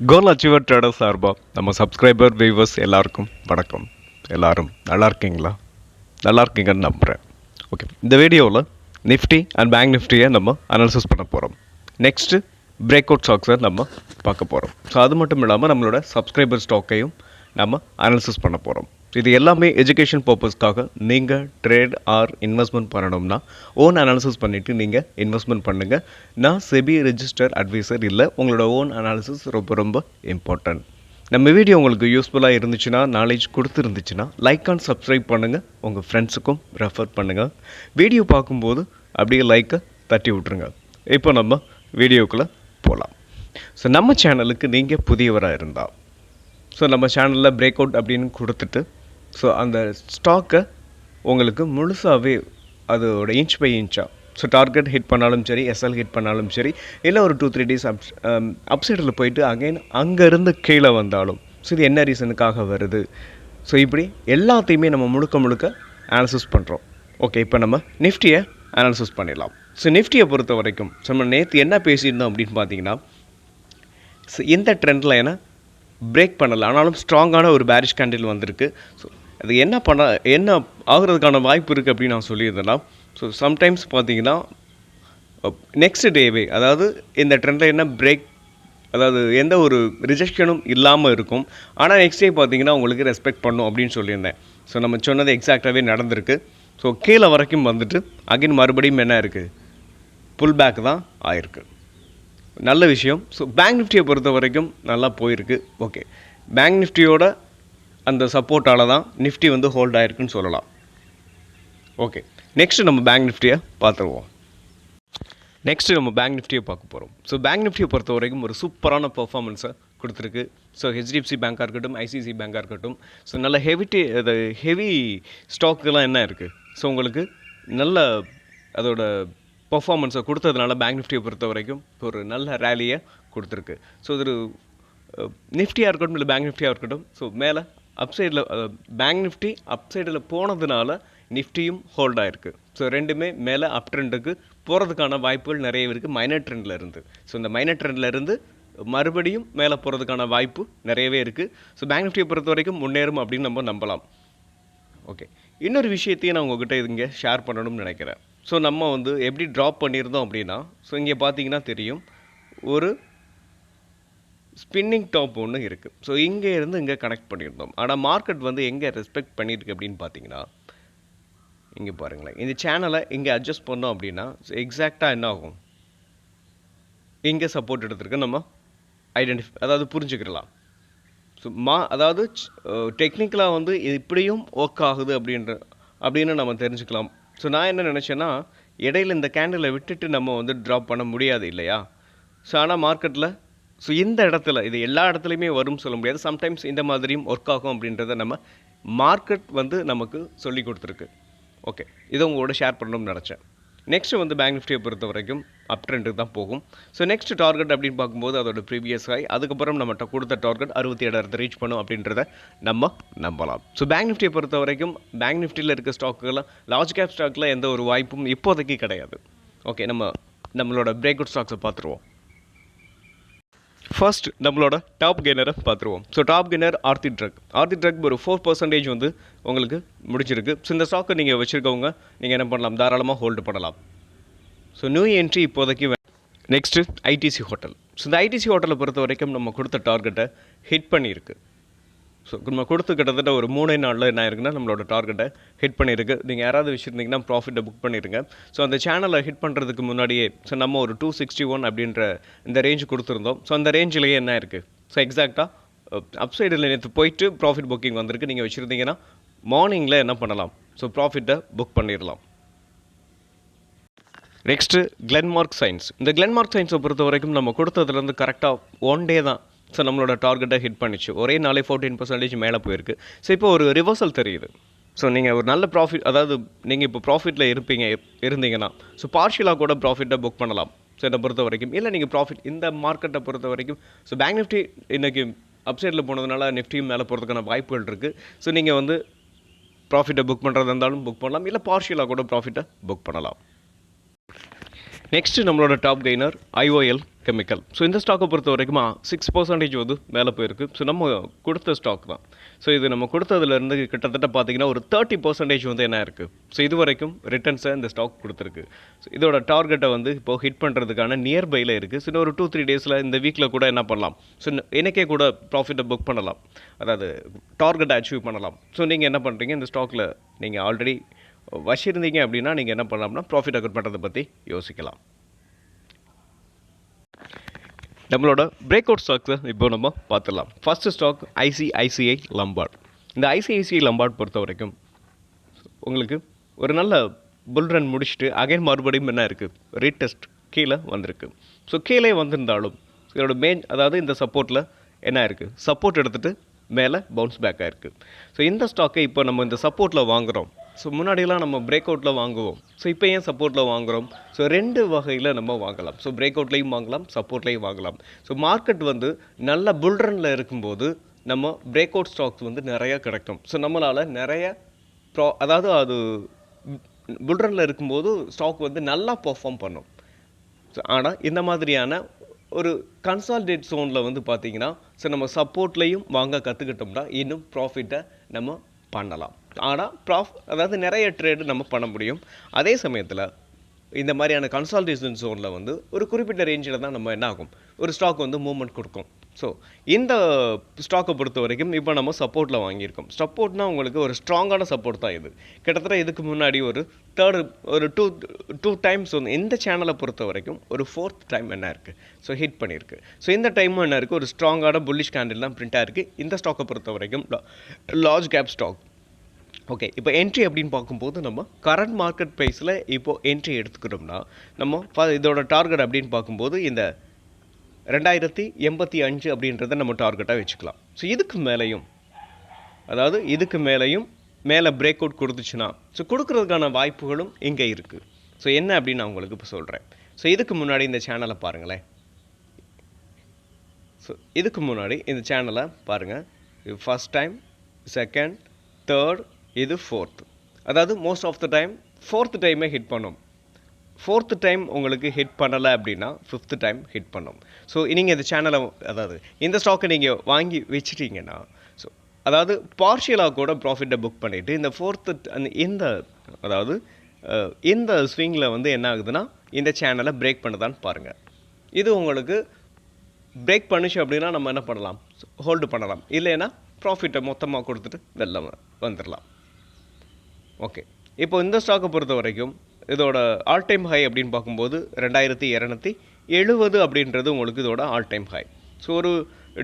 கோல் achiever trader சார்பா நம்ம subscriber viewers எல்லாருக்கும் வணக்கம். எல்லாரும் நல்லா இருக்கீங்களா? நல்லா இருக்கீங்கன்னு நம்புகிறேன். ஓகே, இந்த வீடியோவில் நிஃப்டி அண்ட் பேங்க் நிஃப்டியை நம்ம அனாலிசிஸ் பண்ண போகிறோம். நெக்ஸ்ட்டு பிரேக் அவுட் ஸ்டாக்ஸை நம்ம பார்க்க போகிறோம். ஸோ அது மட்டும் இல்லாமல் நம்மளோட சப்ஸ்கிரைபர் ஸ்டாக்கையும் நம்ம அனாலிசிஸ் பண்ண போகிறோம். இது எல்லாமே எஜுகேஷன் பர்பஸ்க்காக. நீங்கள் ட்ரேட் ஆர் இன்வெஸ்ட்மெண்ட் பண்ணணும்னா ஓன் அனாலிசிஸ் பண்ணிவிட்டு நீங்கள் இன்வெஸ்ட்மெண்ட் பண்ணுங்கள். நான் செபி ரெஜிஸ்டர் அட்வைசர் இல்லை. உங்களோட ஓன் அனாலிசிஸ் ரொம்ப ரொம்ப இம்பார்ட்டன்ட். நம்ம வீடியோ உங்களுக்கு யூஸ்ஃபுல்லாக இருந்துச்சுன்னா, நாலேஜ் கொடுத்துருந்துச்சுன்னா லைக் அண்ட் சப்ஸ்கிரைப் பண்ணுங்கள். உங்கள் ஃப்ரெண்ட்ஸுக்கும் ரெஃபர் பண்ணுங்கள். வீடியோ பார்க்கும்போது அப்படியே லைக்கை தட்டி விட்ருங்க. இப்போ நம்ம வீடியோக்குள்ளே போகலாம். ஸோ நம்ம சேனலுக்கு நீங்கள் புதியவராக இருந்தால், ஸோ நம்ம சேனலில் பிரேக் அவுட் அப்படின்னு கொடுத்துட்டு, ஸோ அந்த ஸ்டாக்கை உங்களுக்கு முழுசாகவே அதோட இன்ச் பை இன்ச்சாக, ஸோ டார்கெட் ஹிட் பண்ணாலும் சரி, எஸ்எல் ஹிட் பண்ணாலும் சரி, இல்லை ஒரு 2-3 டேஸ் அப்சைடில் போயிட்டு அகைன் அங்கேருந்து கீழே வந்தாலும், ஸோ இது என்ன ரீசனுக்காக வருது, ஸோ இப்படி எல்லாத்தையுமே நம்ம முழுக்க அனாலிசிஸ் பண்ணுறோம். ஓகே, இப்போ நம்ம நிஃப்டியை அனாலிசிஸ் பண்ணிடலாம். ஸோ நிஃப்டியை பொறுத்த வரைக்கும் நம்ம நேற்று என்ன பேசியிருந்தோம் அப்படின்னு பார்த்தீங்கன்னா, ஸோ இந்த ட்ரெண்ட் லைனை பிரேக் பண்ணலை, ஆனாலும் ஸ்ட்ராங்கான ஒரு பேரிஷ் கேண்டில் வந்திருக்கு. ஸோ அது என்ன ஆகிறதுக்கான வாய்ப்பு இருக்குது அப்படின்னு நான் சொல்லியிருந்தேன்னா, ஸோ சம்டைம்ஸ் பார்த்தீங்கன்னா நெக்ஸ்ட் டேவே, அதாவது இந்த ட்ரெண்டில் என்ன பிரேக், அதாவது எந்த ஒரு ரிஜெக்ஷனும் இல்லாமல் இருக்கும். ஆனால் நெக்ஸ்ட் டே பார்த்தீங்கன்னா உங்களுக்கு ரெஸ்பெக்ட் பண்ணும் அப்படின்னு சொல்லியிருந்தேன். ஸோ நம்ம சொன்னது எக்ஸாக்டாகவே நடந்திருக்கு. ஸோ கீழே வரைக்கும் வந்துட்டு அகைன் மறுபடியும் என்ன இருக்குது, புல் பேக் தான் ஆயிருக்கு. நல்ல விஷயம். ஸோ பேங்க் நிஃப்டியை பொறுத்த வரைக்கும் நல்லா போயிருக்கு. ஓகே, பேங்க் நிஃப்டியோட அந்த சப்போர்ட்டால் தான் நிஃப்டி வந்து ஹோல்ட் ஆகிருக்குன்னு சொல்லலாம். ஓகே, நெக்ஸ்ட்டு நம்ம பேங்க் நிஃப்டியை பார்த்துருவோம். நெக்ஸ்ட்டு நம்ம பேங்க் நிஃப்டியை பார்க்க போகிறோம். ஸோ பேங்க் நிஃப்டியை பொறுத்த வரைக்கும் ஒரு சூப்பரான பர்ஃபார்மன்ஸை கொடுத்துருக்கு. ஸோ ஹெச்டிஎஃப்சி பேங்காக இருக்கட்டும், ஐசிஐசி பேங்காக இருக்கட்டும், ஸோ நல்ல ஹெவி ஸ்டாக்குலாம் என்ன இருக்குது, ஸோ உங்களுக்கு நல்ல அதோட பர்ஃபார்மன்ஸை கொடுத்ததுனால பேங்க் நிஃப்டியை பொறுத்த வரைக்கும் ஒரு நல்ல ரேலியை கொடுத்துருக்கு. ஸோ இது நிஃப்டியாக இருக்கட்டும் இல்லை பேங்க் நிஃப்டியாக இருக்கட்டும், ஸோ மேலே அப்சைடில் பேங்க் நிஃப்டி அப்சைடில் போனதுனால நிஃப்டியும் ஹோல்ட் ஆகிருக்கு. ஸோ ரெண்டுமே மேலே அப் ட்ரெண்டுக்கு போகிறதுக்கான வாய்ப்புகள் நிறைய இருக்குது மைனர் ட்ரெண்டில் இருந்து. ஸோ இந்த மைனர் ட்ரெண்டில் இருந்து மறுபடியும் மேலே போகிறதுக்கான வாய்ப்பு நிறையவே இருக்குது. ஸோ பேங்க் நிஃப்டியை பொறுத்த வரைக்கும் முன்னேறும் அப்படின்னு நம்ம நம்பலாம். ஓகே, இன்னொரு விஷயத்தையும் நான் உங்கள்கிட்ட இங்கே ஷேர் பண்ணணும்னு நினைக்கிறேன். ஸோ நம்ம வந்து எப்படி ட்ராப் பண்ணியிருந்தோம் அப்படின்னா, ஸோ இங்கே பார்த்தீங்கன்னா தெரியும், ஒரு ஸ்பின்னிங் டாப் ஒன்று இருக்குது. ஸோ இங்கே இருந்து இங்கே கனெக்ட் பண்ணியிருந்தோம். ஆனால் மார்க்கெட் வந்து எங்கே ரெஸ்பெக்ட் பண்ணியிருக்கு அப்படின்னு பார்த்தீங்கன்னா, இங்கே பாருங்களேன், இந்த சேனலை இங்கே அட்ஜஸ்ட் பண்ணோம் அப்படின்னா எக்ஸாக்டாக என்ன ஆகும், இங்கே சப்போர்ட் எடுத்துருக்கு நம்ம அதாவது புரிஞ்சுக்கலாம். ஸோ அதாவது டெக்னிக்கலாக வந்து இப்படியும் ஒர்க் ஆகுது அப்படின்னு நம்ம தெரிஞ்சுக்கலாம். ஸோ நான் என்ன நினச்சேன்னா, இடையில இந்த கேண்டிலை விட்டுட்டு நம்ம வந்து ட்ராப் பண்ண முடியாது இல்லையா. ஸோ ஆனால் மார்க்கெட்டில் ஸோ இந்த இடத்துல, இது எல்லா இடத்துலையுமே வரும்னு சொல்ல முடியாது, சம்டைம்ஸ் இந்த மாதிரியும் ஒர்க் ஆகும் அப்படின்றத நம்ம மார்க்கெட் வந்து நமக்கு சொல்லி கொடுத்துருக்கு. ஓகே, இதை உங்களோட ஷேர் பண்ணணும்னு நினச்சேன். நெக்ஸ்ட்டு வந்து பேங்க் நிஃப்டியை பொறுத்த வரைக்கும் அப் ட்ரெண்டுக்கு தான் போகும். ஸோ நெக்ஸ்ட் டார்கெட் அப்படின்னு பார்க்கும்போது அதோட ப்ரீவியஸ் ஹை, அதுக்கப்புறம் நம்மகிட்ட கொடுத்த டார்கெட் 67,000 ரீச் பண்ணும் அப்படின்றத நம்ம நம்பலாம். ஸோ பேங்க் நிஃப்டியை பொறுத்த வரைக்கும் பேங்க் நிஃப்டியில் இருக்க ஸ்டாக்குகள்லாம் லார்ஜ் கேப் ஸ்டாக்கில் எந்த ஒரு வாய்ப்பும் இப்போதைக்கு கிடையாது. ஓகே, நம்மளோட பிரேக் அவுட் ஸ்டாக்ஸை பார்த்துருவோம். ஃபர்ஸ்ட் நம்மளோட டாப் கெய்னரை பார்த்துருவோம். So top gainer Aarti drug ஒரு 4% வந்து உங்களுக்கு முடிச்சிருக்கு. ஸோ இந்த ஸ்டாக்கை நீங்கள் வச்சுருக்கவங்க நீங்கள் என்ன பண்ணலாம், தாராளமாக ஹோல்டு பண்ணலாம். ஸோ நியூ என்ட்ரி இப்போதைக்கு. Next ITC hotel. ஸோ இந்த ஐடிசி ஹோட்டலை பொறுத்த வரைக்கும் நம்ம கொடுத்த டார்கெட்டை ஹிட் பண்ணியிருக்கு. ஸோ நம்ம கொடுத்து கிட்டத்தட்ட ஒரு 3 நாளில் என்ன ஆயிருக்குன்னா நம்மளோட டார்கெட்டை ஹிட் பண்ணியிருக்கு. நீங்கள் யாராவது வச்சுருந்தீங்கன்னா ப்ராஃபிட்டை புக் பண்ணிடுங்க. ஸோ அந்த சேனலை ஹிட் பண்ணுறதுக்கு முன்னாடியே ஸோ நம்ம ஒரு 261 அப்படின்ற இந்த ரேஞ்ச் கொடுத்துருந்தோம். ஸோ அந்த ரேஞ்சிலேயே என்ன இருக்குது, ஸோ எக்ஸாக்டாக அப்சைடில் நேற்று போயிட்டு ப்ராஃபிட் புக்கிங் வந்திருக்கு. நீங்கள் வச்சுருந்தீங்கன்னா மார்னிங்கில் என்ன பண்ணலாம், ஸோ ப்ராஃபிட்டை புக் பண்ணிடலாம். Next Glenmark science. இந்த கிளென்மார்க் சயின்ஸை பொறுத்த வரைக்கும் நம்ம கொடுத்ததுலேருந்து கரெக்டாக 1 டே தான் ஸோ நம்மளோட டார்கெட்டை ஹிட் பண்ணிச்சு. ஒரே நாளே 14% மேலே போயிருக்கு. ஸோ இப்போ ஒரு ரிவர்சல் தெரியுது. ஸோ நீங்கள் ஒரு நல்ல ப்ராஃபிட், அதாவது நீங்கள் இப்போ ப்ராஃபிட்டில் இருந்தீங்கன்னா ஸோ பார்ஷியலாக கூட ப்ராஃபிட்டை புக் பண்ணலாம். ஸோ என்னை பொறுத்த வரைக்கும் இல்லை நீங்கள் ப்ராஃபிட் இந்த மார்க்கெட்டை பொறுத்த வரைக்கும் ஸோ பேங்க் நிஃப்டி இன்றைக்கி அப்சைடில் போனதுனால நிஃப்டியும் மேலே போகிறதுக்கான வாய்ப்புகள் இருக்குது. ஸோ நீங்கள் வந்து ப்ராஃபிட்டை புக் பண்ணுறதா இருந்தாலும் புக் பண்ணலாம், இல்லை பார்ஷியலாக கூட ப்ராஃபிட்டை புக் பண்ணலாம். நெக்ஸ்ட்டு நம்மளோட top gainer IOL chemical. So இந்த ஸ்டாக்கை பொறுத்த வரைக்கும் 6% வந்து மேலே போயிருக்கு. ஸோ நம்ம கொடுத்த ஸ்டாக் தான். ஸோ இது நம்ம கொடுத்ததுலேருந்து கிட்டத்தட்ட பார்த்தீங்கன்னா ஒரு 30% வந்து என்ன இருக்குது. ஸோ இது வரைக்கும் ரிட்டர்ன்ஸை இந்த ஸ்டாக் கொடுத்துருக்கு. ஸோ இதோட டார்கெட்டை வந்து இப்போது ஹிட் பண்ணுறதுக்கான நியர்பையில் இருக்குது. ஸோ இன்னும் ஒரு 2-3 டேஸில் இந்த வீக்கில் கூட என்ன பண்ணலாம், ஸோ இன்றைக்கே கூட ப்ராஃபிட்டை புக் பண்ணலாம், அதாவது டார்கெட்டை அச்சீவ் பண்ணலாம். ஸோ நீங்கள் என்ன பண்ணுறீங்க, இந்த ஸ்டாக்கில் நீங்கள் ஆல்ரெடி வச்சிருந்தீங்க அப்படின்னா நீங்கள் என்ன பண்ணலாம்னா ப்ராஃபிட் அக்கௌண்ட் பண்ணுறதை பற்றி யோசிக்கலாம். நம்மளோட பிரேக் அவுட் ஸ்டாக்ஸை இப்போ நம்ம பார்த்துடலாம். First stock ICICI Lombard. இந்த ஐசிஐசிஐ லம்பார்ட் பொறுத்த வரைக்கும் உங்களுக்கு ஒரு நல்ல புல் ரன் முடிச்சுட்டு அகைன் மறுபடியும் என்ன இருக்குது, ரீடெஸ்ட் கீழே வந்திருக்கு. ஸோ கீழே வந்திருந்தாலும் இதோட மெயின் அதாவது இந்த சப்போர்ட்டில் என்ன இருக்குது, சப்போர்ட் எடுத்துகிட்டு மேலே பவுன்ஸ் பேக் ஆகிருக்கு. ஸோ இந்த ஸ்டாக்கை இப்போ நம்ம இந்த சப்போர்ட்டில் வாங்குகிறோம். ஸோ முன்னாடியெல்லாம் நம்ம பிரேக் அவுட்டில் வாங்குவோம். ஸோ இப்போ ஏன் சப்போர்ட்டில் வாங்குகிறோம், ஸோ 2 வகையில் நம்ம வாங்கலாம். ஸோ பிரேக் அவுட்லேயும் வாங்கலாம், சப்போர்ட்லேயும் வாங்கலாம். ஸோ மார்க்கெட் வந்து நல்ல புல்ரனில் இருக்கும்போது நம்ம பிரேக் அவுட் ஸ்டாக்ஸ் வந்து நிறையா கிடைக்கும். ஸோ நம்மளால் நிறைய அதாவது அது புல்ரனில் இருக்கும்போது ஸ்டாக் வந்து நல்லா பெர்ஃபார்ம் பண்ணும். ஸோ ஆனால் இந்த மாதிரியான ஒரு கன்சால்டேட் ஜோனில் வந்து பார்த்திங்கன்னா ஸோ நம்ம சப்போர்ட்லேயும் வாங்க கற்றுக்கிட்டோம்னா இன்னும் ப்ராஃபிட்டை நம்ம பண்ணலாம். ஆனால் அதாவது நிறைய ட்ரேடு நம்ம பண்ண முடியும். அதே சமயத்தில் இந்த மாதிரியான கன்சால்டேஷன் ஜோனில் வந்து ஒரு குறிப்பிட்ட ரேஞ்சில் தான் நம்ம என்ன ஆகும், ஒரு ஸ்டாக் வந்து மூவ்மெண்ட் கொடுக்கும். ஸோ இந்த ஸ்டாக்கை பொறுத்த வரைக்கும் இப்போ நம்ம சப்போர்ட்டில் வாங்கியிருக்கோம். சப்போர்ட்னால் உங்களுக்கு ஒரு ஸ்ட்ராங்கான சப்போர்ட் தான் இது. கிட்டத்தட்ட இதுக்கு முன்னாடி ஒரு டூ டைம்ஸ் வந்து இந்த சேனலை பொறுத்த வரைக்கும் ஒரு 4th டைம் என்ன இருக்குது, ஸோ ஹிட் பண்ணியிருக்கு. ஸோ இந்த டைமும் என்ன இருக்குது, ஒரு ஸ்ட்ராங்கான புல்லிஷ் கேண்டில் தான் பிரிண்ட் ஆகிருக்கு. இந்த ஸ்டாக்கை பொறுத்த வரைக்கும் லார்ஜ் கேப் ஸ்டாக். ஓகே, இப்போ என்ட்ரி அப்படின்னு பார்க்கும்போது நம்ம கரண்ட் மார்க்கெட் ப்ரைஸில் இப்போது என்ட்ரி எடுத்துக்கிட்டோம்னா நம்ம இதோட டார்கெட் அப்படின்னு பார்க்கும்போது இந்த 2085 அப்படின்றத நம்ம டார்கெட்டாக வச்சுக்கலாம். ஸோ இதுக்கு மேலேயும் மேலே பிரேக் அவுட் கொடுத்துச்சுன்னா ஸோ கொடுக்குறதுக்கான வாய்ப்புகளும் இங்கே இருக்குது. ஸோ என்ன அப்படின்னு நான் உங்களுக்கு இப்போ சொல்கிறேன். ஸோ இதுக்கு முன்னாடி இந்த சேனலை பாருங்களேன். ஸோ இதுக்கு முன்னாடி இந்த சேனலை பாருங்கள். இது ஃபஸ்ட் டைம், செகண்ட், தேர்ட், இது 4th. அதாவது most of the time 4th டைமே ஹிட் பண்ணும். 4th டைம் உங்களுக்கு ஹிட் பண்ணலை அப்படின்னா 5th டைம் ஹிட் பண்ணும். ஸோ நீங்கள் இந்த சேனலை அதாவது இந்த ஸ்டாக்கை நீங்கள் வாங்கி வச்சுட்டீங்கன்னா ஸோ அதாவது பார்ஷியலாக கூட ப்ராஃபிட்டை புக் பண்ணிவிட்டு இந்த 4th அதாவது இந்த ஸ்விங்கில் வந்து என்ன ஆகுதுன்னா இந்த சேனலை பிரேக் பண்ணுதான்னு பாருங்கள். இது உங்களுக்கு பிரேக் பண்ணிச்சு அப்படின்னா நம்ம என்ன பண்ணலாம், ஹோல்டு பண்ணலாம். இல்லைன்னா ப்ராஃபிட்டை மொத்தமாக கொடுத்துட்டு வெளில வந்துடலாம். ஓகே, இப்போ இந்த ஸ்டாக்கை பொறுத்த வரைக்கும் இதோட ஆல் டைம் ஹை அப்படின்னு பார்க்கும்போது 2270 அப்படின்றது உங்களுக்கு இதோட ஆல் டைம் ஹை. ஸோ ஒரு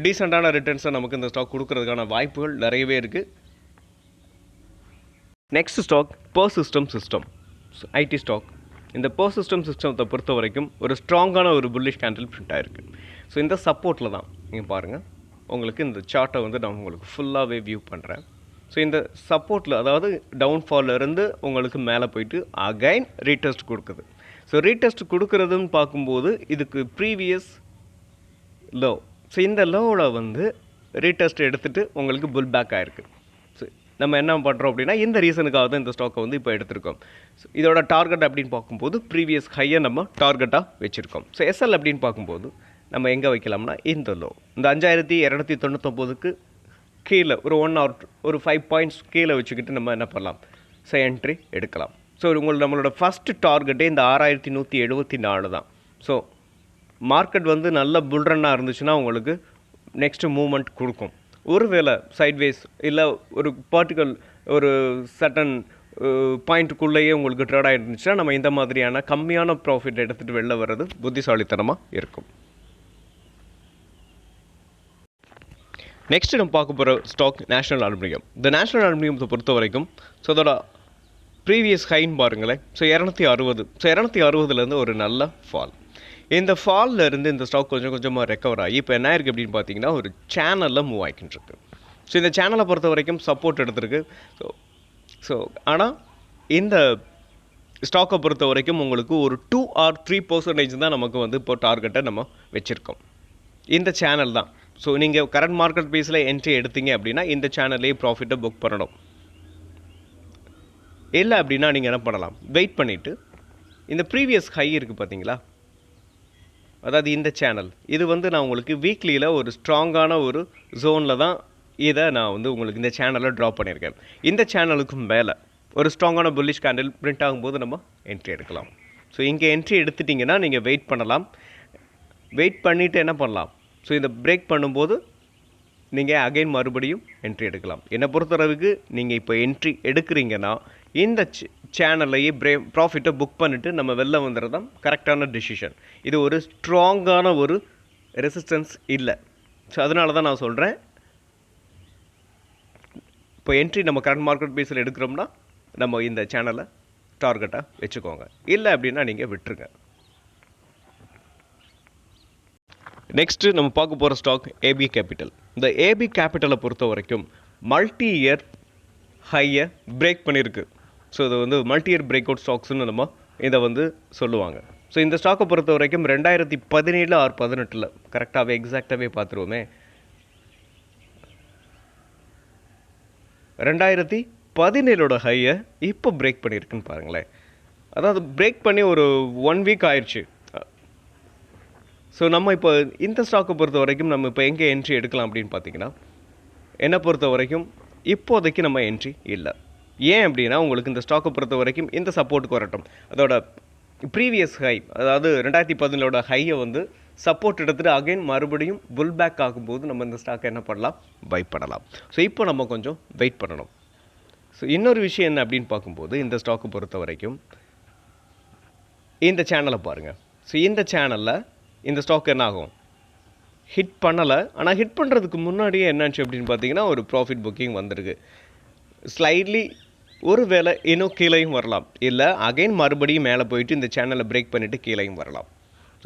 டீசெண்டான ரிட்டர்ன்ஸை நமக்கு இந்த ஸ்டாக் கொடுக்கறதுக்கான வாய்ப்புகள் நிறையவே இருக்குது. Next stock Persistent IT stock. இந்த Persistent சிஸ்டத்தை பொறுத்த வரைக்கும் ஒரு ஸ்ட்ராங்கான ஒரு புல்லிஷ் கேண்டில் பிரிண்ட் ஆகிருக்கு. ஸோ இந்த சப்போர்ட்டில் தான் நீங்கள் பாருங்கள், உங்களுக்கு இந்த சார்ட்டை வந்து நான் உங்களுக்கு ஃபுல்லாகவே வியூ பண்ணுறேன். ஸோ இந்த சப்போர்ட்டில் அதாவது டவுன்ஃபாலில் இருந்து உங்களுக்கு மேலே போயிட்டு அகைன் ரீடெஸ்ட் கொடுக்குது. ஸோ ரீடெஸ்ட் கொடுக்குறதுன்னு பார்க்கும்போது இதுக்கு ப்ரீவியஸ் லோ, ஸோ இந்த லோவில் வந்து ரீடெஸ்ட் எடுத்துகிட்டு உங்களுக்கு புல் பேக் ஆகிருக்கு. ஸோ நம்ம என்ன பண்ணுறோம் அப்படின்னா இந்த ரீசனுக்காக தான் இந்த ஸ்டாக்கை வந்து இப்போ எடுத்திருக்கோம். ஸோ இதோட டார்கெட் அப்படின்னு பார்க்கும்போது ப்ரீவியஸ் ஹையை நம்ம டார்கெட்டாக வச்சுருக்கோம். ஸோ எஸ்எல் அப்படின்னு பார்க்கும்போது நம்ம எங்கே வைக்கலாம்னா இந்த லோ, இந்த 5299க்கு கீழே ஒரு 1 or 5 பாயிண்ட்ஸ் கீழே வச்சுக்கிட்டு நம்ம என்ன பண்ணலாம், ஸோ என்ட்ரி எடுக்கலாம். ஸோ நம்மளோட ஃபஸ்ட்டு டார்கெட்டே இந்த 6174 தான். ஸோ மார்க்கெட் வந்து நல்ல புல்ரன்னாக இருந்துச்சுன்னா உங்களுக்கு நெக்ஸ்ட்டு மூவ்மெண்ட் கொடுக்கும். ஒருவேளை சைட்வேஸ் இல்லை ஒரு ஒரு சட்டன் பாயிண்ட்டுக்குள்ளேயே உங்களுக்கு ட்ரேட் ஆகிட்டு இருந்துச்சுன்னா நம்ம இந்த மாதிரியான கம்மியான ப்ராஃபிட் எடுத்துகிட்டு வெளில வர்றது புத்திசாலித்தனமாக இருக்கும். நெக்ஸ்ட்டு நம்ம பார்க்க போகிற ஸ்டாக் நேஷனல் அலுமினியம். இந்த நேஷனல் அலுமினியத்தை பொறுத்த வரைக்கும் ஸோ அதோட ப்ரீவியஸ் ஹைன்னு பாருங்களேன். ஸோ 260. ஸோ 260லேருந்து ஒரு நல்ல ஃபால். இந்த ஃபாலில் இருந்து இந்த ஸ்டாக் கொஞ்சம் கொஞ்சமாக ரெக்கவர் ஆகி இப்போ என்ன இருக்குது அப்படின்னு பார்த்தீங்கன்னா ஒரு சேனலில் மூவ் ஆகிக்கிட்டு இருக்கு. ஸோ இந்த சேனலை பொறுத்த வரைக்கும் சப்போர்ட் எடுத்திருக்கு. ஸோ ஆனால் இந்த ஸ்டாக்கை பொறுத்த வரைக்கும் உங்களுக்கு ஒரு 2 or 3% தான் நமக்கு வந்து இப்போ டார்கெட்டை நம்ம வச்சுருக்கோம். இந்த சேனல் தான். ஸோ நீங்கள் கரண்ட் மார்க்கெட் ப்ரைஸில் என்ட்ரி எடுத்தீங்க அப்படின்னா இந்த சேனல்லேயே ப்ராஃபிட்டை புக் பண்ணணும். இல்லை அப்படின்னா நீங்கள் என்ன பண்ணலாம், வெயிட் பண்ணிவிட்டு இந்த ப்ரீவியஸ் ஹை இருக்குது பார்த்தீங்களா, அதாவது இந்த சேனல் இது வந்து நான் உங்களுக்கு வீக்லியில் ஒரு ஸ்ட்ராங்கான ஒரு ஜோனில் தான் இதை நான் வந்து உங்களுக்கு இந்த சேனலில் ட்ரா பண்ணியிருக்கேன். இந்த சேனலுக்கு மேலே ஒரு ஸ்ட்ராங்கான புல்லிஷ் கேண்டில் பிரிண்ட் ஆகும்போது நம்ம என்ட்ரி எடுக்கலாம். ஸோ இங்கே என்ட்ரி எடுத்துட்டிங்கன்னா நீங்கள் வெயிட் பண்ணலாம். வெயிட் பண்ணிவிட்டு என்ன பண்ணலாம், ஸோ இதை பிரேக் பண்ணும்போது நீங்கள் அகைன் மறுபடியும் என்ட்ரி எடுக்கலாம். என்னை பொறுத்தளவுக்கு நீங்கள் இப்போ என்ட்ரி எடுக்கிறீங்கன்னா இந்த சேனல்லையே ப்ராஃபிட்டை புக் பண்ணிவிட்டு நம்ம வெளில வந்துடுறது தான் கரெக்டான டிசிஷன். இது ஒரு ஸ்ட்ராங்கான ஒரு ரெசிஸ்டன்ஸ் இல்லை. ஸோ அதனால தான் நான் சொல்கிறேன், இப்போ என்ட்ரி நம்ம கரண்ட் மார்க்கெட் பேஸில் எடுக்கிறோம்னா நம்ம இந்த சேனலை டார்கெட்டாக வச்சுக்கோங்க. இல்லை அப்படின்னா நீங்கள் விட்டுருங்க. நெக்ஸ்ட்டு நம்ம பார்க்க போகிற ஸ்டாக் ஏபி கேபிட்டல். இந்த ஏபி கேபிட்டலை பொறுத்த வரைக்கும் மல்டி இயர் ஹையை பிரேக் பண்ணியிருக்கு. ஸோ இது வந்து மல்டி இயர் பிரேக் அவுட் ஸ்டாக்ஸ்னு நம்ம இதை வந்து சொல்லுவாங்க. ஸோ இந்த ஸ்டாக்கை பொறுத்த வரைக்கும் 2017 ஆர் 18 கரெக்டாகவே எக்ஸாக்டாகவே பார்த்துருவோமே, 2017 ஹையை இப்போ பிரேக் பண்ணியிருக்குன்னு பாருங்களேன். அதாவது பிரேக் பண்ணி ஒரு 1 வீக் ஆயிடுச்சு. ஸோ நம்ம இப்போ இந்த ஸ்டாக்கை பொறுத்த வரைக்கும் நம்ம இப்போ எங்கே என்ட்ரி எடுக்கலாம் அப்படின்னு பார்த்தீங்கன்னா, என்னை பொறுத்த வரைக்கும் இப்போதைக்கு நம்ம என்ட்ரி இல்லை. ஏன் அப்படின்னா உங்களுக்கு இந்த ஸ்டாக்கை பொறுத்த வரைக்கும் இந்த சப்போர்ட்டுக்கு வரட்டும், அதோட ப்ரீவியஸ் ஹை அதாவது 2017 ஹையை வந்து சப்போர்ட் எடுத்துகிட்டு அகைன் மறுபடியும் புல் பேக் ஆகும்போது நம்ம இந்த ஸ்டாக்கை என்ன பண்ணலாம், பை பண்ணலாம். ஸோ இப்போ நம்ம கொஞ்சம் வெயிட் பண்ணணும். ஸோ இன்னொரு விஷயம் என்ன அப்படின்னு பார்க்கும்போது இந்த ஸ்டாக்கை பொறுத்த வரைக்கும் இந்த சேனலை பாருங்கள். ஸோ இந்த சேனலில் இந்த ஸ்டாக் என்ன ஆகும், ஹிட் பண்ணலை. ஆனால் ஹிட் பண்ணுறதுக்கு முன்னாடியே என்னாச்சு அப்படின்னு பார்த்தீங்கன்னா ஒரு ப்ராஃபிட் புக்கிங் வந்திருக்கு. ஸ்லைட்லி ஒரு வேளை இன்னும் கீழேயும் வரலாம், இல்லை அகைன் மறுபடியும் மேலே போயிட்டு இந்த சேனலை பிரேக் பண்ணிவிட்டு கீழேயும் வரலாம்.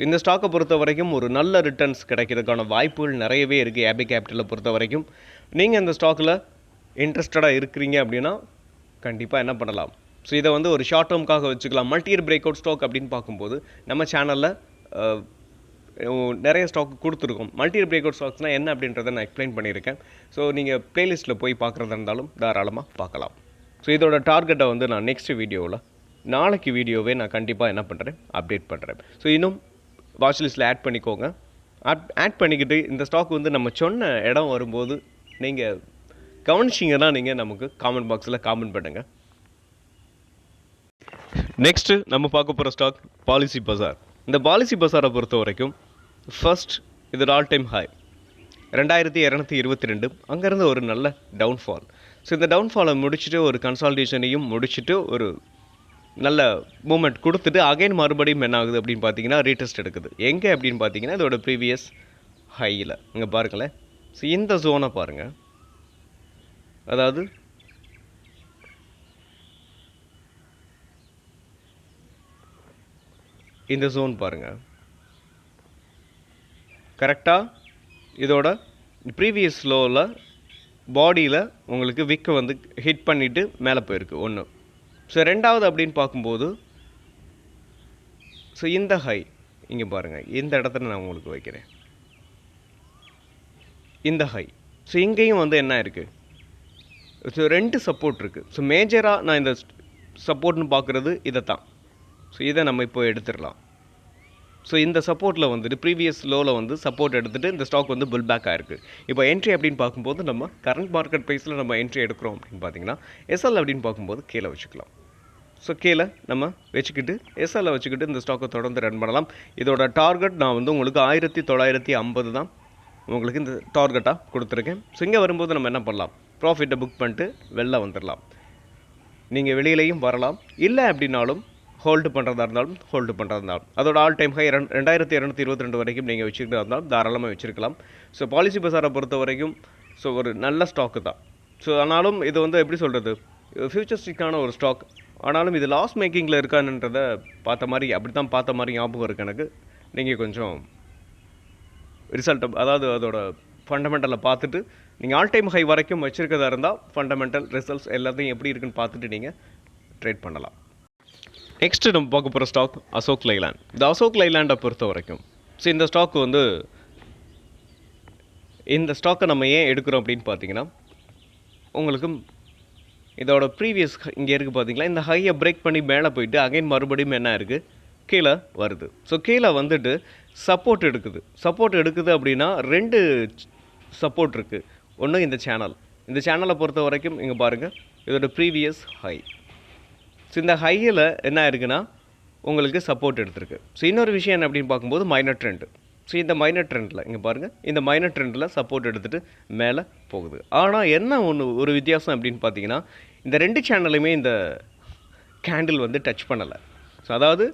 இந்த ஸ்டாக்கை பொறுத்த வரைக்கும் ஒரு நல்ல ரிட்டர்ன்ஸ் கிடைக்கிறதுக்கான வாய்ப்புகள் நிறையவே இருக்குது. ஏபி கேபிட்டலை பொறுத்த வரைக்கும் நீங்கள் இந்த ஸ்டாக்கில் இன்ட்ரெஸ்டடாக இருக்கிறீங்க அப்படின்னா கண்டிப்பாக என்ன பண்ணலாம், ஸோ இதை வந்து ஒரு ஷார்ட் டேர்முக்காக வச்சுக்கலாம். Multi year break out stock அப்படின்னு பார்க்கும்போது நம்ம சேனலில் நிறைய ஸ்டாக் கொடுத்துருக்கோம். மல்டி இயர் பிரேக் அவுட் ஸ்டாக்ஸ்னால் என்ன அப்படின்றத நான் எக்ஸ்பிளைன் பண்ணியிருக்கேன். ஸோ நீங்கள் ப்ளேலிஸ்ட்டில் போய் பார்க்குறதா இருந்தாலும் தாராளமாக பார்க்கலாம். ஸோ இதோட டார்கெட்டை வந்து நான் நெக்ஸ்ட் வீடியோவில் நாளைக்கு வீடியோவே நான் கண்டிப்பாக என்ன பண்ணுறேன், அப்டேட் பண்ணுறேன். ஸோ இன்னும் வாட்ச் லிஸ்ட்டில் ஆட் பண்ணிக்கோங்க. ஆட் பண்ணிக்கிட்டு இந்த ஸ்டாக் வந்து நம்ம சொன்ன இடம் வரும்போது நீங்கள் கவனிச்சிங்கன்னா நீங்கள் நமக்கு காமெண்ட் பாக்ஸில் காமெண்ட் பண்ணுங்கள். நெக்ஸ்ட்டு நம்ம பார்க்க போகிற ஸ்டாக் பாலிசி பஜார். இந்த பாலிசி பஜாரை பொறுத்த வரைக்கும் ஃபர்ஸ்ட் இது ஆல் டைம் ஹை 2222. அங்கேருந்து ஒரு நல்ல டவுன்ஃபால். ஸோ இந்த டவுன்ஃபாலை முடிச்சுட்டு ஒரு கன்சால்டேஷனையும் முடிச்சுட்டு ஒரு நல்ல மூமெண்ட் கொடுத்துட்டு அகைன் மறுபடியும் என்ன ஆகுது அப்படின்னு பார்த்தீங்கன்னா ரீடெஸ்ட் எடுக்குது. எங்கே அப்படின்னு பார்த்தீங்கன்னா இதோட ப்ரீவியஸ் ஹையில் இங்கே பாருங்களேன். ஸோ இந்த ஜோனை பாருங்கள், அதாவது இந்த ஜோன் பாருங்கள், கரெக்டாக இதோட ப்ரீவியஸ் லோவில் பாடியில் உங்களுக்கு விக்கை வந்து ஹிட் பண்ணிவிட்டு மேலே போயிருக்கு ஒன்று. ஸோ ரெண்டாவது அப்படின்னு பார்க்கும்போது ஸோ இந்த ஹை இங்கே பாருங்கள், இந்த இடத்துல நான் உங்களுக்கு வைக்கிறேன் இந்த ஹை. ஸோ இங்கேயும் வந்து என்ன இருக்குது, ஸோ 2 சப்போர்ட் இருக்குது. ஸோ மேஜராக நான் இந்த சப்போர்ட்னு பார்க்குறது இதை தான். ஸோ இதை நம்ம இப்போ எடுத்துடலாம். ஸோ இந்த சப்போர்ட்டில் வந்துட்டு ப்ரீவியஸ் லோவில் வந்து சப்போர்ட் எடுத்துகிட்டு இந்த ஸ்டாக் வந்து புல் பேக் ஆகிருக்கு. இப்போ என்ட்ரி அப்படின்னு பார்க்கும்போது நம்ம கரண்ட் மார்க்கெட் ப்ரைஸில் நம்ம என்ட்ரி எடுக்கிறோம் அப்படின்னு பார்த்தீங்கன்னா எஸ்எல் அப்படின்னு பார்க்கும்போது கீழே வச்சுக்கலாம். ஸோ கீழே நம்ம வச்சுக்கிட்டு எஸ்எல்லை வச்சுக்கிட்டு இந்த ஸ்டாக்கை தொடர்ந்து ரன் பண்ணலாம். இதோட டார்கெட் நான் வந்து உங்களுக்கு 1950 தான் உங்களுக்கு இந்த டார்கெட்டாக கொடுத்துருக்கேன். ஸோ இங்கே வரும்போது நம்ம என்ன பண்ணலாம், ப்ராஃபிட்டை புக் பண்ணிட்டு வெளில வந்துடலாம். நீங்கள் வெளியிலையும் வரலாம், இல்லை அப்படின்னாலும் ஹோல்டு பண்ணுறதா இருந்தாலும் ஹோல்டு பண்ணுறதா இருந்தாலும் அதோட ஆல் டைம் ஹை 2222 வரைக்கும் நீங்கள் வச்சுக்கிட்டு இருந்தாலும் தாராளமாக வச்சுருக்கலாம். ஸோ பாலிசி பஜாரை பொறுத்த வரைக்கும் ஸோ ஒரு நல்ல ஸ்டாக்கு தான். ஸோ ஆனாலும் இது வந்து எப்படி சொல்கிறது, ஃபியூச்சரிஸ்டிக்கான ஒரு ஸ்டாக். ஆனாலும் இது லாஸ் மேக்கிங்கில் இருக்கான்றதை பார்த்த மாதிரி அப்படி தான் பார்த்த மாதிரி ஞாபகம் இருக்குது எனக்கு. நீங்கள் கொஞ்சம் ரிசல்ட் அதாவது அதோட ஃபண்டமெண்டலை பார்த்துட்டு நீங்கள் ஆல் டைம் ஹை வரைக்கும் வச்சுருக்கதா இருந்தால் ஃபண்டமெண்டல் ரிசல்ட்ஸ் எல்லாத்தையும் எப்படி இருக்குன்னு பார்த்துட்டு நீங்கள் ட்ரேட் பண்ணலாம். நெக்ஸ்ட்டு நம்ம பார்க்க போகிற ஸ்டாக் அசோக் லைலாண்ட். இந்த அசோக் லைலாண்டை பொறுத்த வரைக்கும் ஸோ இந்த ஸ்டாக் வந்து இந்த ஸ்டாக்கை நம்ம ஏன் எடுக்கிறோம் அப்படின்னு பார்த்தீங்கன்னா உங்களுக்கு இதோட ப்ரீவியஸ் இங்கே இருக்குது பார்த்தீங்களா, இந்த ஹையை பிரேக் பண்ணி மேலே போயிட்டு அகைன் மறுபடியும் என்ன இருக்குது கீழே வருது. ஸோ கீழே வந்துட்டு சப்போர்ட் எடுக்குது அப்படின்னா 2 சப்போர்ட் இருக்குது. ஒன்று இந்த சேனலை பொறுத்த வரைக்கும் இங்கே பாருங்கள், இதோட ப்ரீவியஸ் ஹை. ஸோ இந்த ஹையில் என்ன இருக்குன்னா உங்களுக்கு சப்போர்ட் எடுத்திருக்கு. ஸோ இன்னொரு விஷயம் என்ன அப்படின்னு பார்க்கும்போது மைனர் ட்ரெண்டு. ஸோ இந்த மைனர் ட்ரெண்டில் இங்கே பாருங்கள், இந்த மைனர் ட்ரெண்டில் சப்போர்ட் எடுத்துகிட்டு மேலே போகுது. ஆனால் என்ன ஒரு வித்தியாசம் அப்படின்னு பார்த்தீங்கன்னா, இந்த 2 சேனலுமே இந்த கேண்டில் வந்து டச் பண்ணலை. ஸோ அதாவது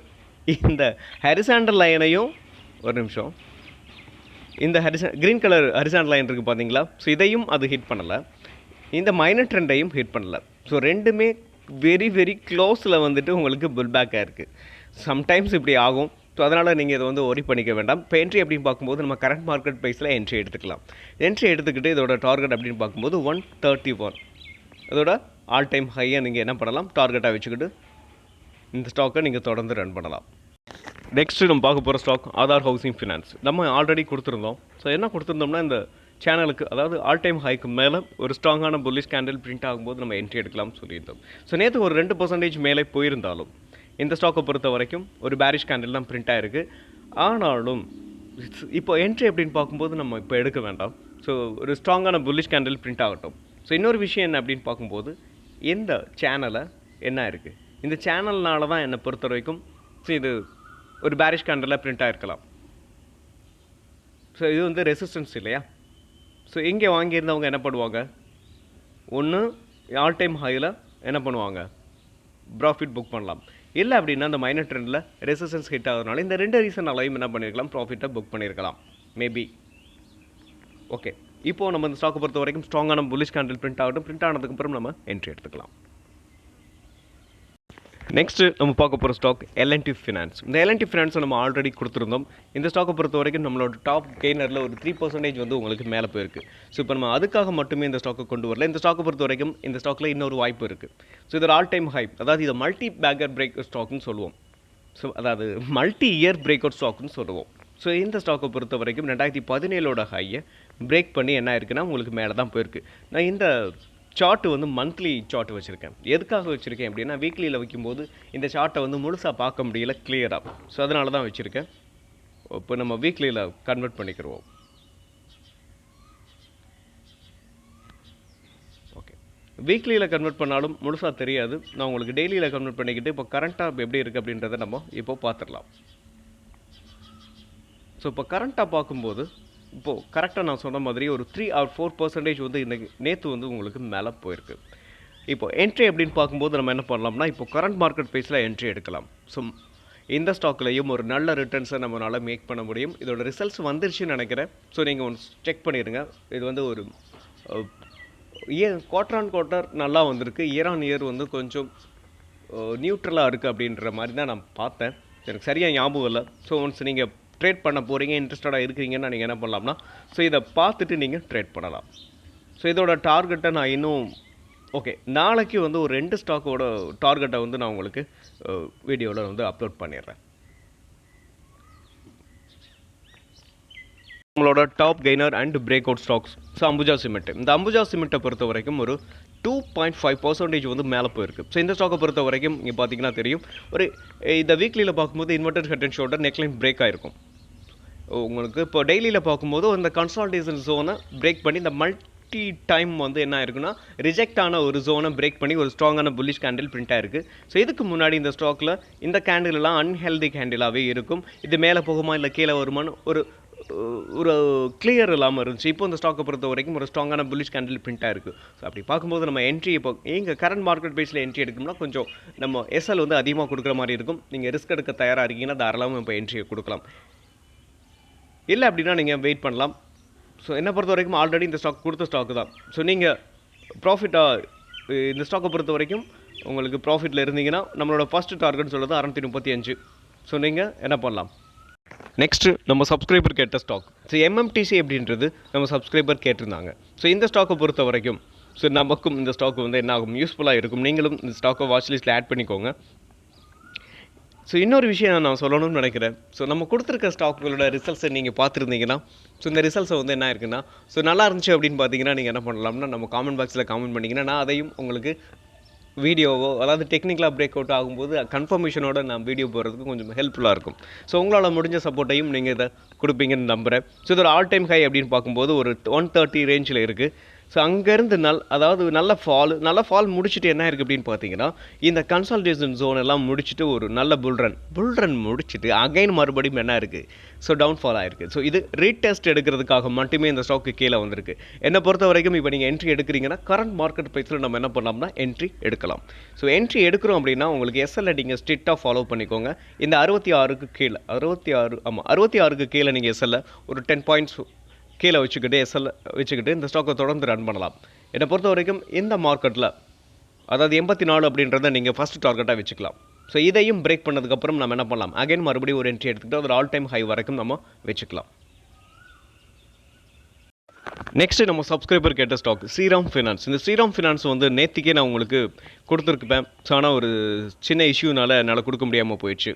இந்த ஹரிசாண்டல் லைனையும் ஒரு நிமிஷம், இந்த க்ரீன் கலர் ஹரிசாண்டல் லைன் இருக்குது பார்த்தீங்களா, ஸோ இதையும் அது ஹிட் பண்ணலை, இந்த மைனர் ட்ரெண்டையும் ஹிட் பண்ணலை. ஸோ ரெண்டுமே வெரி வெரி க்ளோஸில் வந்துட்டு உங்களுக்கு புல் பேக் ஆகிருக்கு. சம்டைம்ஸ் இப்படி ஆகும். ஸோ அதனால் நீங்கள் இதை வந்து ஒரி பண்ணிக்க வேண்டாம். இப்போ என்ட்ரி அப்படின்னு பார்க்கும்போது நம்ம கரண்ட் மார்க்கெட் ப்ரைஸில் என்ட்ரி எடுத்துக்கலாம். என்ட்ரி எடுத்துக்கிட்டு இதோட டார்கெட் அப்படின்னு பார்க்கும்போது 131, அதோட ஆல் டைம் ஹையை நீங்கள் என்ன பண்ணலாம், டார்கெட்டாக வச்சுக்கிட்டு இந்த ஸ்டாக்கை நீங்கள் தொடர்ந்து ரன் பண்ணலாம். நெக்ஸ்ட்டு நம்ம பார்க்க போகிற ஸ்டாக் ஆதார் ஹவுசிங் ஃபினான்ஸ். நம்ம ஆல்ரெடி கொடுத்துருந்தோம். ஸோ என்ன கொடுத்துருந்தோம்னா, இந்த சேனலுக்கு அதாவது ஆல் டைம் ஹைக்கு மேலே ஒரு ஸ்ட்ராங்கான புல்லிஷ் கேண்டில் பிரிண்ட் ஆகும்போது நம்ம என்ட்ரி எடுக்கலாம்னு சொல்லியிருந்தோம். ஸோ நேற்று ஒரு 2% மேலே போயிருந்தாலும் இந்த ஸ்டாக்கை பொறுத்த வரைக்கும் ஒரு பேரிஷ் கேண்டில் தான் பிரிண்ட் ஆகிருக்கு. ஆனாலும் இப்போ என்ட்ரி அப்படின்னு பார்க்கும்போது நம்ம இப்போ எடுக்க வேண்டாம். ஸோ ஒரு ஸ்ட்ராங்கான புல்லிஷ் கேண்டில் பிரிண்ட் ஆகட்டும். ஸோ இன்னொரு விஷயம் என்ன அப்படின்னு பார்க்கும்போது, இந்த சேனலை என்ன இருக்குது, இந்த சேனல்னால தான் என்னை பொறுத்த வரைக்கும் ஸோ இது ஒரு பேரிஷ் கேண்டில் பிரிண்ட் ஆகிருக்கலாம். ஸோ இது வந்து ரெசிஸ்டன்ஸ் இல்லையா. ஸோ இங்கே வாங்கியிருந்தவங்க என்ன பண்ணுவாங்க, ஒன்று ஆல் டைம் ஹையில் என்ன பண்ணுவாங்க, ப்ராஃபிட் புக் பண்ணலாம். இல்லை அப்படின்னா அந்த மைனர் ட்ரெண்டில் ரெசிஸ்டன்ஸ் ஹிட் ஆகுறதுனால இந்த 2 ரீசனாலையும் என்ன பண்ணியிருக்கலாம், ப்ராஃபிட்டை புக் பண்ணியிருக்கலாம் மேபி. ஓகே, இப்போது நம்ம இந்த ஸ்டாக்கை பொறுத்த வரைக்கும் ஸ்ட்ராங்கான புல்லிஷ் கேண்டில் பிரிண்ட் ஆகட்டும். பிரிண்ட் ஆனதுக்கப்புறம் நம்ம என்ட்ரி எடுத்துக்கலாம். நெக்ஸ்ட்டு நம்ம பார்க்க போகிற ஸ்டாக் L&T ஃபினான்ஸ். இந்த L&T ஃபினான்ஸை நம்ம ஆல்ரெடி கொடுத்துருந்தோம். இந்த ஸ்டாக்கை பொறுத்த வரைக்கும் நம்மளோட டாப் கெய்னரில் ஒரு 3% வந்து உங்களுக்கு மேலே போயிருக்கு. ஸோ இப்போ நம்ம அதுக்காக மட்டுமே இந்த ஸ்டாக்கை கொண்டு வரல. இந்த ஸ்டாக்கை பொறுத்த வரைக்கும் இந்த ஸ்டாக்கில் இன்னொரு வாய்ப்பு இருக்குது. ஸோ இது ஆல் டைம் ஹை, அதாவது இதை மல்டி பேக்கர் பிரேக் ஸ்டாக்னு சொல்லுவோம். ஸோ அதாவது மல்டி இயர் பிரேக் அவுட் ஸ்டாக்னு சொல்லுவோம். ஸோ இந்த ஸ்டாக்கை பொறுத்த வரைக்கும் 2017 ஹையை பிரேக் பண்ணி என்ன இருக்குன்னா உங்களுக்கு மேலே தான் போயிருக்கு. நான் இந்த சார்ட்டு வந்து மந்த்லி சார்ட் வச்சுருக்கேன். எதுக்காக வச்சுருக்கேன் அப்படின்னா, வீக்லியில் வைக்கும்போது இந்த சார்ட்டை வந்து முழுசாக பார்க்க முடியல கிளியராக. ஸோ அதனால தான் வச்சுருக்கேன். இப்போ நம்ம வீக்லியில் கன்வெர்ட் பண்ணிக்கிறோம். ஓகே, வீக்லியில் கன்வெர்ட் பண்ணாலும் முழுசாக தெரியாது. நான் உங்களுக்கு டெய்லியில் கன்வெர்ட் பண்ணிக்கிட்டு இப்போ கரண்ட்டாக எப்படி இருக்குது அப்படின்றத நம்ம இப்போ பார்த்துடலாம். ஸோ இப்போ கரண்ட்டாக பார்க்கும்போது இப்போது கரெக்டாக நான் சொன்ன மாதிரி ஒரு 3 or 4% வந்து இன்றைக்கி நேற்று வந்து உங்களுக்கு மேலே போயிருக்கு. இப்போ என்ட்ரி அப்படின்னு பார்க்கும்போது நம்ம என்ன பண்ணலாம்னா, இப்போ கரண்ட் மார்க்கெட் ப்ரைஸில் என்ட்ரி எடுக்கலாம். ஸோ இந்த ஸ்டாக்லையும் ஒரு நல்ல ரிட்டர்ன்ஸை நம்மளால் மேக் பண்ண முடியும். இதோட ரிசல்ட்ஸ் வந்துருச்சுன்னு நினைக்கிறேன். ஸோ நீங்கள் ஒன்று செக் பண்ணிடுங்க. இது வந்து ஒரு குவார்டர் ஆன் குவார்ட்டர் நல்லா வந்திருக்கு. இயர் ஆன் இயர் வந்து கொஞ்சம் நியூட்ரலாக இருக்குது அப்படின்ற மாதிரி தான் நான் பார்த்தேன். எனக்கு சரியாக ஞாபகம் இல்லை. ஸோ ஒன்ஸ் நீங்கள் ட்ரேட் பண்ண போகிறீங்க, இன்ட்ரெஸ்டடாக இருக்கிறீங்கன்னா நீங்கள் என்ன பண்ணலாம்னா, ஸோ இதை பார்த்துட்டு நீங்கள் ட்ரேட் பண்ணலாம். ஸோ இதோட டார்கெட்டை நான் இன்னும் நாளைக்கு வந்து ஒரு 2 ஸ்டாக்கோட டார்கெட்டை வந்து நான் உங்களுக்கு வீடியோவில் வந்து அப்லோட் பண்ணிடுறேன். நம்மளோட top gainer and break out stocks so Ambuja cement. இந்த அம்புஜா சிமெண்ட்டை பொறுத்த வரைக்கும் ஒரு 2.5% வந்து மேலே போயிருக்கு. ஸோ இந்த ஸ்டாக்கை பொறுத்த வரைக்கும் இங்கே பார்த்தீங்கன்னா தெரியும், ஒரு இந்த வீக்லியில் பார்க்கும்போது inverted head and shoulder neckline break ஆகிருக்கும். உங்களுக்கு இப்போ டெய்லியில் பார்க்கும்போது அந்த கன்சால்டேஷன் ஜோனை பிரேக் பண்ணி இந்த மல்டி டைம் வந்து என்ன ஆயிருக்குன்னா ரிஜெக்ட் ஆன ஒரு ஜோனை பிரேக் பண்ணி ஒரு ஸ்ட்ராங்கான புல்லிஷ் கேண்டில் பிரிண்ட் ஆயிருக்கு. ஸோ இதுக்கு முன்னாடி இந்த ஸ்டாக்கில் இந்த கேண்டிலெலாம் அன்ஹெல்தி கேண்டிலாகவே இருக்கும். இது மேலே போகுமா இல்லை கீழே வருமானு ஒரு கிளியர் இல்லாமல் இருந்துச்சு. இப்போ இந்த ஸ்டாக்கை பொறுத்த வரைக்கும் ஒரு ஸ்ட்ராங்கான புல்லிஷ் கேண்டில் பிரிண்ட் ஆயிருக்கு. ஸோ அப்படி பார்க்கும்போது நம்ம என்ட்ரி இப்போ எங்கள் கரண்ட் மார்க்கெட் பேஸில் என்ட்ரி எடுக்கணும்னா கொஞ்சம் நம்ம எஸ்எல் வந்து அதிகமாக கொடுக்குற மாதிரி இருக்கும். நீங்கள் ரிஸ்க் எடுக்க தயாராக இருக்கீங்கன்னா தாராளமாக இப்போ என்ட்ரியை கொடுக்கலாம். இல்லை அப்படின்னா நீங்கள் வெயிட் பண்ணலாம். ஸோ என்னை பொறுத்த வரைக்கும் ஆல்ரெடி இந்த ஸ்டாக் கொடுத்த ஸ்டாக்கு தான். ஸோ நீங்கள் ப்ராஃபிட்டாக இந்த ஸ்டாக்கை பொறுத்த வரைக்கும் உங்களுக்கு ப்ராஃபிட்டில் இருந்தீங்கன்னா நம்மளோட ஃபஸ்ட்டு டார்கெட் சொல்கிறது 635. ஸோ நீங்கள் என்ன பண்ணலாம், நெக்ஸ்ட்டு நம்ம சப்ஸ்கிரைபர் கேட்ட ஸ்டாக் ஸோ எம்எம்டிசி அப்படின்றது நம்ம சப்ஸ்கிரைபர் கேட்டிருந்தாங்க. ஸோ இந்த ஸ்டாக்கை பொறுத்த வரைக்கும் ஸோ நமக்கும் இந்த ஸ்டாக் வந்து என்ன ஆகும், யூஸ்ஃபுல்லாக இருக்கும். நீங்களும் இந்த ஸ்டாக்கை வாட்ச் லிஸ்ட்டில் ஆட் பண்ணிக்கோங்க. ஸோ இன்னொரு விஷயம் நான் சொல்லணும்னு நினைக்கிறேன். ஸோ நம்ம கொடுத்துருக்க ஸ்டாக்குகளோட ரிசல்ட்ஸை நீங்கள் பார்த்துருந்தீங்கன்னா ஸோ இந்த ரிசல்ட்ஸை வந்து என்ன இருக்குன்னா ஸோ நல்லா இருந்துச்சு அப்படின்னு பார்த்தீங்கன்னா நீங்கள் என்ன பண்ணலாம்னா நம்ம காமெண்ட் பாக்ஸில் காமெண்ட் பண்ணிங்கன்னா நான் அதையும் உங்களுக்கு வீடியோவோ அதாவது டெக்னிக்கலாக பிரேக் அவுட் ஆகும்போது கன்ஃபர்மேஷனோட நான் வீடியோ போடுறதுக்கு கொஞ்சம் ஹெல்ப்ஃபுல்லாக இருக்கும். ஸோ உங்களால் முடிஞ்ச சப்போர்ட்டையும் நீங்கள் இதை கொடுப்பீங்கன்னு நம்புகிறேன். ஸோ இது ஒரு ஆல் டைம் ஹை அப்படின்னு பார்க்கும்போது ஒரு 130 ரேஞ்சில் இருக்குது. ஸோ அங்கேருந்து அதாவது நல்ல ஃபால் முடிச்சுட்டு என்ன இருக்குது அப்படின்னு பார்த்தீங்கன்னா, இந்த கன்சால்டேஷன் ஜோன் எல்லாம் முடிச்சுட்டு ஒரு நல்ல புல் ரன் முடிச்சுட்டு அகைன் மறுபடியும் என்ன இருக்குது, ஸோ டவுன்ஃபால் ஆகிருக்கு. ஸோ இது ரீடெஸ்ட் எடுக்கிறதுக்காக மட்டுமே இந்த ஸ்டாக்கு கீழே வந்திருக்கு. என்னை பொறுத்த வரைக்கும் இப்போ நீங்கள் என்ட்ரி எடுக்கிறீங்கன்னா கரண்ட் மார்க்கெட் ப்ரைஸில் நம்ம என்ன பண்ணலாம்னா என்ட்ரி எடுக்கலாம். ஸோ என்ட்ரி எடுக்கிறோம் அப்படின்னா உங்களுக்கு எஸ்எல்ஐ நீங்கள் ஸ்ட்ரிக்டாக ஃபாலோ பண்ணிக்கோங்க. இந்த 66க்கு கீழே 66க்கு கீழே நீங்கள் எஸ்எல்ஐ ஒரு 10 பாயிண்ட்ஸ் கீழே வச்சுக்கிட்டு இந்த ஸ்டாக்கை தொடர்ந்து ரன் பண்ணலாம். என்னை பொறுத்த வரைக்கும் இந்த மார்க்கெட்டில் அதாவது 84 அப்படின்றத நீங்கள் ஃபஸ்ட் டார்கெட்டாக வச்சுக்கலாம். ஸோ இதையும் பிரேக் பண்ணதுக்கப்புறம் நம்ம என்ன பண்ணலாம், அகைன் மறுபடியும் ஒரு என்ட்ரி எடுத்துக்கிட்டு ஒரு ஆல் டைம் ஹை வரைக்கும் நம்ம வச்சுக்கலாம். நெக்ஸ்ட்டு நம்ம சப்ஸ்கிரைபர் கேட்ட ஸ்டாக் ஸ்ரீராம் ஃபினான்ஸ். இந்த ஸ்ரீராம் ஃபினான்ஸ் வந்து நேற்றுக்கே நான் உங்களுக்கு கொடுத்துருப்பேன். ஸோ ஆனால் ஒரு சின்ன இஷ்யூனால என்னால் கொடுக்க முடியாமல் போயிடுச்சு,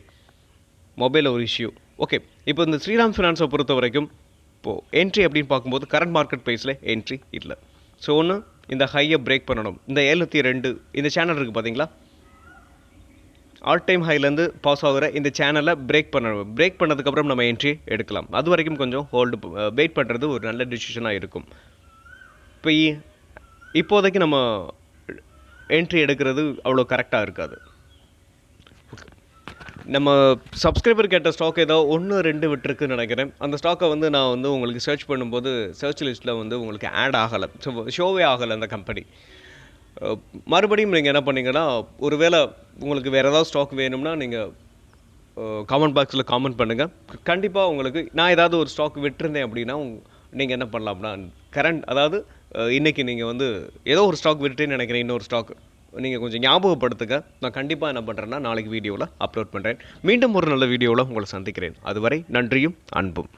மொபைலில் ஒரு இஷ்யூ. ஓகே, இப்போ இந்த ஸ்ரீராம் ஃபினான்ஸை பொறுத்த வரைக்கும் இப்போது என்ட்ரி அப்படின்னு பார்க்கும்போது கரண்ட் மார்க்கெட் ப்ரைஸில் என்ட்ரி இல்லை. ஸோ ஒன்று இந்த ஹையை பிரேக் பண்ணணும். இந்த 702 இந்த சேனல் இருக்குது பார்த்தீங்களா, ஆல் டைம் ஹைலேருந்து பாஸ் ஆகிற இந்த சேனலை பிரேக் பண்ணணும். பிரேக் பண்ணதுக்கப்புறம் நம்ம என்ட்ரி எடுக்கலாம். அது வரைக்கும் கொஞ்சம் வெயிட் பண்ணுறது ஒரு நல்ல டிசிஷனாக இருக்கும். இப்போ இப்போதைக்கு நம்ம என்ட்ரி எடுக்கிறது அவ்வளோ கரெக்டாக இருக்காது. நம்ம சப்ஸ்கிரைபர் கேட்ட ஸ்டாக் ஏதோ 1-2 விட்டுருக்குன்னு நினைக்கிறேன். அந்த ஸ்டாக்கை வந்து நான் வந்து உங்களுக்கு சர்ச் பண்ணும்போது சர்ச் லிஸ்ட்டில் வந்து உங்களுக்கு ஆட் ஆகலை, ஷோவே ஆகலை அந்த கம்பெனி. மறுபடியும் நீங்கள் என்ன பண்ணீங்கன்னா, ஒருவேளை உங்களுக்கு வேறு ஏதாவது ஸ்டாக் வேணும்னா நீங்கள் காமெண்ட் பாக்ஸில் காமெண்ட் பண்ணுங்கள். கண்டிப்பாக உங்களுக்கு நான் ஏதாவது ஒரு ஸ்டாக் விட்டுருந்தேன் அப்படின்னா நீங்கள் என்ன பண்ணலாம்னா அதாவது இன்றைக்கி நீங்கள் வந்து ஏதோ ஒரு ஸ்டாக் விட்டுட்டேன்னு நினைக்கிறேன், இன்னொரு ஸ்டாக் நீங்கள் கொஞ்சம் ஞாபகப்படுத்துங்க. நான் கண்டிப்பாக என்ன பண்ணுறேன்னா நாளைக்கு வீடியோவில் அப்லோட் பண்ணுறேன். மீண்டும் ஒரு நல்ல வீடியோவில் உங்களை சந்திக்கிறேன். அதுவரை நன்றியும் அன்பும்.